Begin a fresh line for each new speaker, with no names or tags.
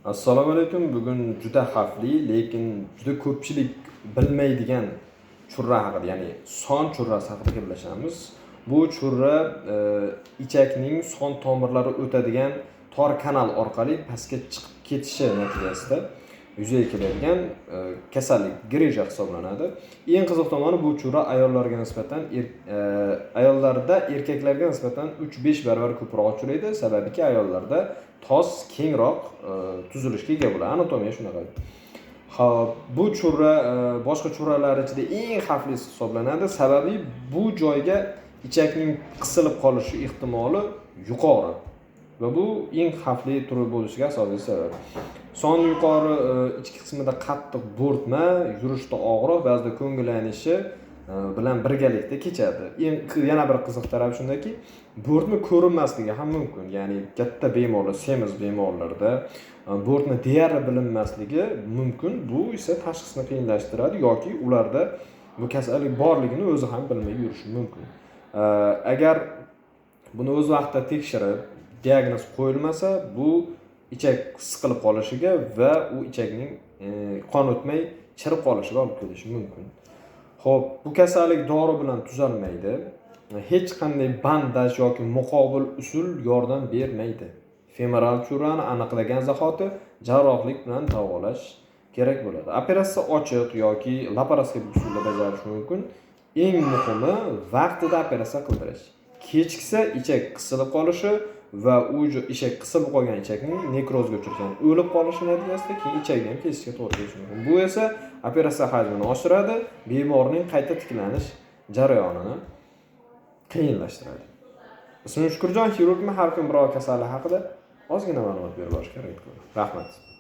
Assalomu alaykum. Bugun juda xavfli, lekin juda ko'pchilik bilmaydigan churra haqida, ya'ni son churrasi haqida gaplashamiz. Bu churra ichakning son tomirlari o'tadigan tor kanal orqali pastga chiqib ketishi natijasida yuzaga keladigan kasallik, grija hisoblanadi. Eng qiziq tomoni, bu churra ayollarga nisbatan ayollarda erkaklarga nisbatan 3-5 barobar ko'proq uchraydi. Sababiki ayollarda tos kengroq tuzilishga ega bo'ladi. Anatomiya shunaqa. Xo'p, bu churra boshqa churralar ichida eng xavflisi hisoblanadi. Sababi bu joyga ichakning qisilib qolishi ehtimoli yuqori. Va bu eng xavfli turi bo'lishiga asosiy sabab. Son yuqori ichki qismida qattiq bo'rtma, yurishda og'riq, ba'zida ko'ngillanishi bilan birgalikda kechadi. Yana bir qiziq tarafi shundaki, bo'rtma ko'rinmasligi ham mumkin. Ya'ni katta bemorlar, semiz bemorlarda bo'rtma deyarli bilinmasligi mumkin. Bu esa tashxisni qiyinlashtiradi yoki ularda bu kasallik borligini o'zi ham bilmay yurishi mumkin. Agar buni o'z vaqtida tekshirib, diagnoz qo'yilmasa, bu ichak siqilib qolishiga va u ichakning qon o'tmay chirib qolishiga olib kelishi mumkin. Xo'p, bu kasallik dori bilan tuzalmaydi. Hech qanday bandaj yoki muqobil usul yordam bermaydi. Femoral churrani aniqlagan zahoti jarrohlik bilan davolash kerak bo'ladi. Operatsiya ochiq yoki laparoskopik usulda bajarish mumkin. Eng muhimi vaqtida operatsiya qildirish. Kechiksa ichak qisilib qolishi va ichak qisilib qolgan ichakning nekrozga uchragan o'lib qolishi natijasida keyin ichakni ham kesishga to'g'ri kelishi mumkin. Bu esa operatsiya hajmini oshiradi, bemorning qayta tiklanish jarayonini qiyinlashtiradi. Ismim Shukurjon, xirurgman. Har kun biror kasallik haqida ozgina ma'lumot berib borishga harakat qilaman. Rahmat.